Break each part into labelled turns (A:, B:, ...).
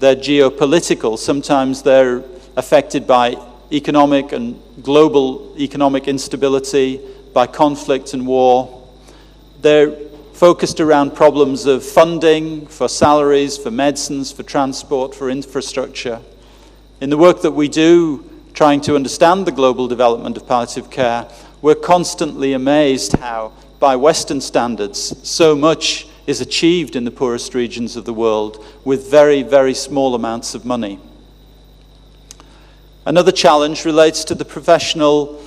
A: they're geopolitical. Sometimes they're affected by economic and global economic instability, by conflict and war. They're focused around problems of funding for salaries, for medicines, for transport, for infrastructure. In the work that we do, trying to understand the global development of palliative care, we're constantly amazed how, by Western standards, so much is achieved in the poorest regions of the world with very, very small amounts of money. Another challenge relates to the professional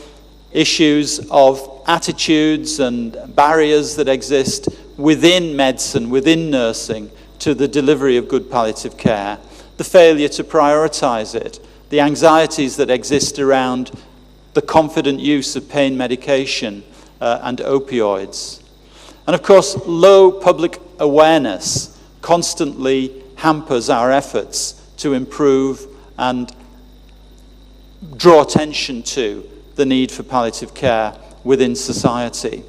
A: issues of attitudes and barriers that exist within medicine, within nursing, to the delivery of good palliative care. The failure to prioritize it, the anxieties that exist around the confident use of pain medication and opioids. And of course, low public awareness constantly hampers our efforts to improve and draw attention to the need for palliative care within society.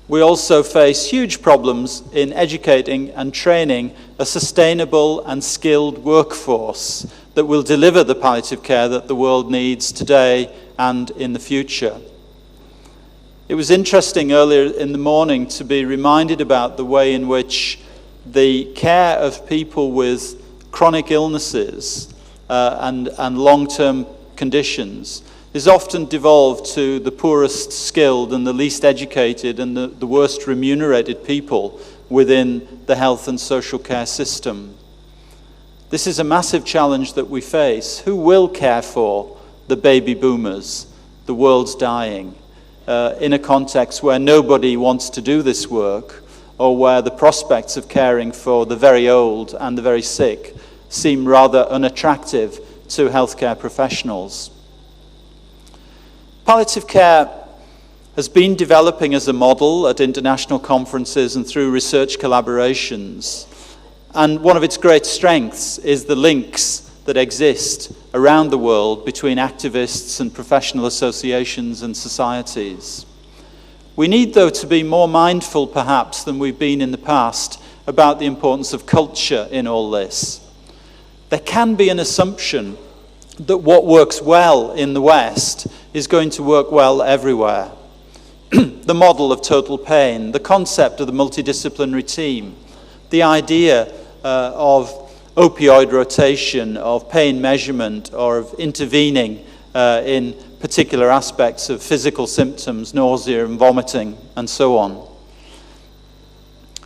A: We also face huge problems in educating and training a sustainable and skilled workforce that will deliver the palliative care that the world needs today and in the future. It was interesting earlier in the morning to be reminded about the way in which the care of people with chronic illnesses and long-term conditions is often devolved to the poorest skilled and the least educated and the worst remunerated people within the health and social care system. This is a massive challenge that we face. Who will care for the baby boomers, the world's dying, in a context where nobody wants to do this work, or where the prospects of caring for the very old and the very sick seem rather unattractive to healthcare professionals? Palliative care has been developing as a model at international conferences and through research collaborations. And one of its great strengths is the links that exist around the world between activists and professional associations and societies. We need, though, to be more mindful, perhaps, than we've been in the past about the importance of culture in all this. There can be an assumption that what works well in the West is going to work well everywhere. The model of total pain, the concept of the multidisciplinary team, the idea of opioid rotation, of pain measurement, or of intervening in particular aspects of physical symptoms, nausea and vomiting, and so on.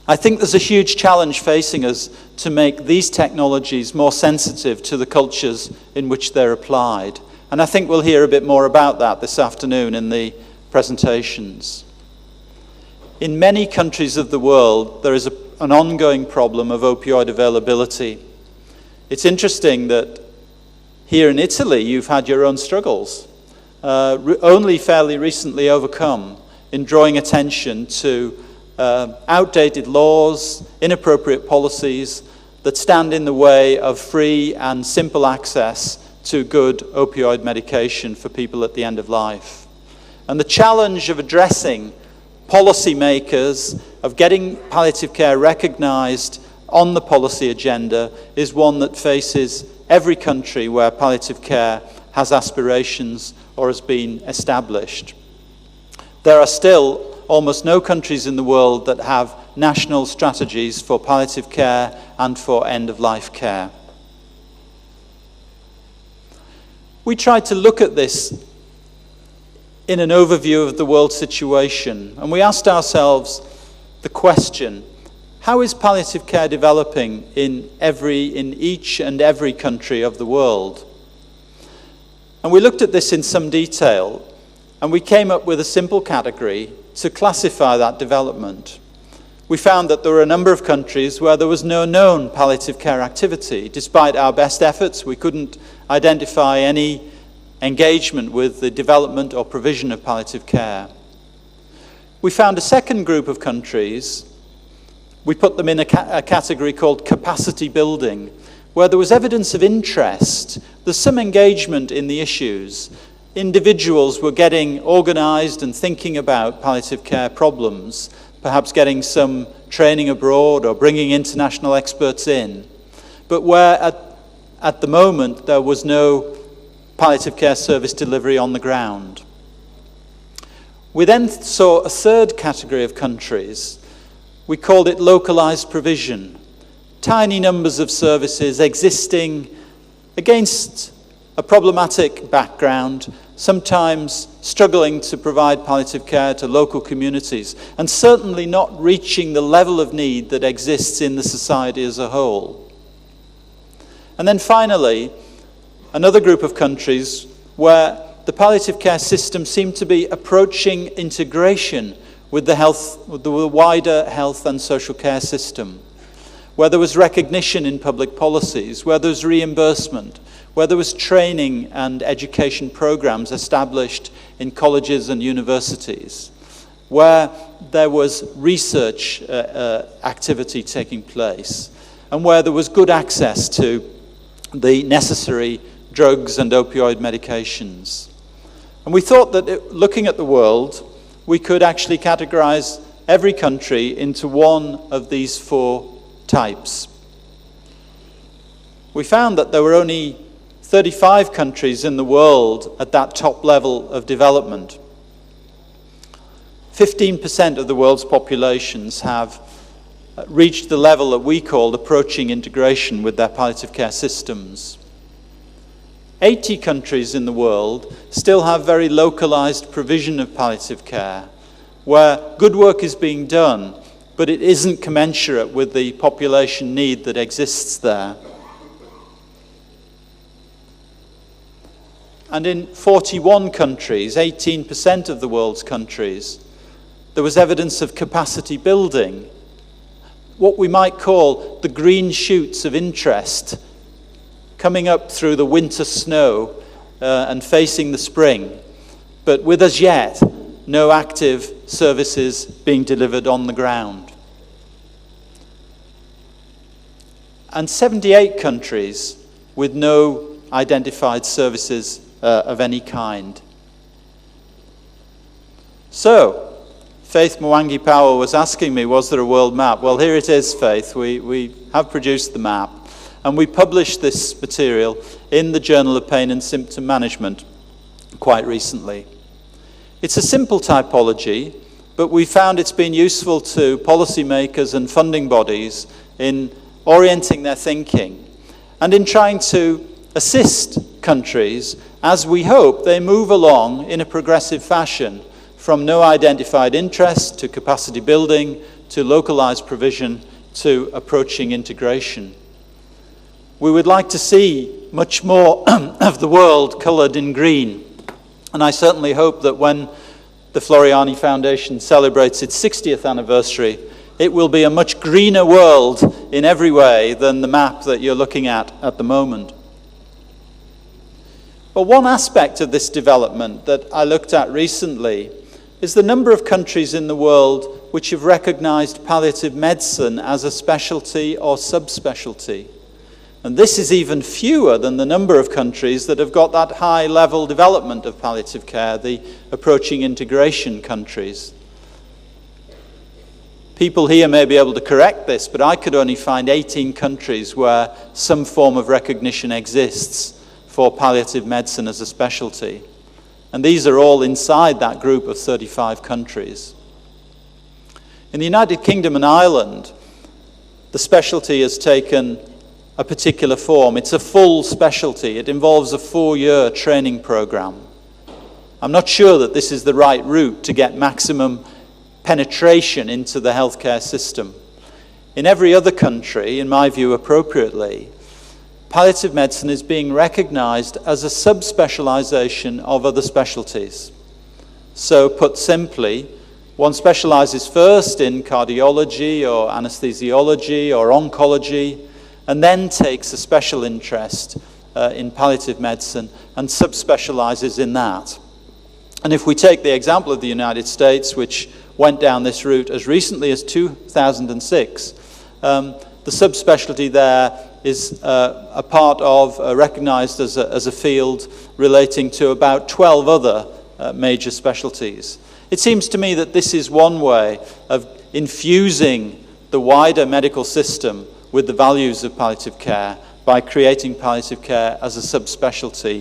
A: I think there's a huge challenge facing us to make these technologies more sensitive to the cultures in which they're applied. And I think we'll hear a bit more about that this afternoon in the presentations. In many countries of the world, there is an ongoing problem of opioid availability. It's interesting that here in Italy, you've had your own struggles, only fairly recently overcome in drawing attention to outdated laws, inappropriate policies that stand in the way of free and simple access to good opioid medication for people at the end of life. And the challenge of addressing policymakers, of getting palliative care recognized on the policy agenda, is one that faces every country where palliative care has aspirations or has been established. There are still almost no countries in the world that have national strategies for palliative care and for end-of-life care. We tried to look at this in an overview of the world situation, and we asked ourselves the question, how is palliative care developing in each and every country of the world? And we looked at this in some detail, and we came up with a simple category to classify that development. We found that there were a number of countries where there was no known palliative care activity. Despite our best efforts, we couldn't identify any engagement with the development or provision of palliative care. We found a second group of countries. We put them in a category called capacity building, where there was evidence of interest. There's some engagement in the issues. Individuals were getting organized and thinking about palliative care problems. perhaps getting some training abroad or bringing international experts in, but where at the moment there was no palliative care service delivery on the ground. We then saw a third category of countries. We called it localized provision. Tiny numbers of services existing against a problematic background, sometimes struggling to provide palliative care to local communities, and certainly not reaching the level of need that exists in the society as a whole. And then finally, another group of countries where the palliative care system seemed to be approaching integration with the wider health and social care system, where there was recognition in public policies, where there was reimbursement, where there was training and education programs established in colleges and universities, where there was research activity taking place, and where there was good access to the necessary drugs and opioid medications. And we thought that looking at the world, we could actually categorize every country into one of these four types. We found that there were only 35 countries in the world at that top level of development. 15% of the world's populations have reached the level that we called approaching integration with their palliative care systems. 80 countries in the world still have very localized provision of palliative care, where good work is being done, but it isn't commensurate with the population need that exists there. And in 41 countries, 18% of the world's countries, there was evidence of capacity building, what we might call the green shoots of interest coming up through the winter snow and facing the spring, but with as yet no active services being delivered on the ground. And 78 countries with no identified services of any kind. So, Faith Mwangi Power was asking me, was there a world map? Well, here it is, Faith. We have produced the map, and we published this material in the Journal of Pain and Symptom Management quite recently. It's a simple typology, but we found it's been useful to policymakers and funding bodies in orienting their thinking and in trying to assist countries as we hope they move along in a progressive fashion from no identified interest to capacity building to localized provision to approaching integration. We would like to see much more of the world colored in green, and I certainly hope that when the Floriani Foundation celebrates its 60th anniversary, it will be a much greener world in every way than the map that you're looking at the moment. But one aspect of this development that I looked at recently is the number of countries in the world which have recognized palliative medicine as a specialty or subspecialty. And this is even fewer than the number of countries that have got that high-level development of palliative care, the approaching integration countries. People here may be able to correct this, but I could only find 18 countries where some form of recognition exists for palliative medicine as a specialty. And these are all inside that group of 35 countries. In the United Kingdom and Ireland, the specialty has taken a particular form. It's a full specialty. It involves a 4-year training program. I'm not sure that this is the right route to get maximum penetration into the healthcare system. In every other country, in my view appropriately, palliative medicine is being recognized as a subspecialization of other specialties. So put simply, one specializes first in cardiology or anesthesiology or oncology, and then takes a special interest in palliative medicine and subspecializes in that. And if we take the example of the United States, which went down this route as recently as 2006, the subspecialty there is a part of, recognized as a field relating to about 12 other major specialties. It seems to me that this is one way of infusing the wider medical system with the values of palliative care by creating palliative care as a subspecialty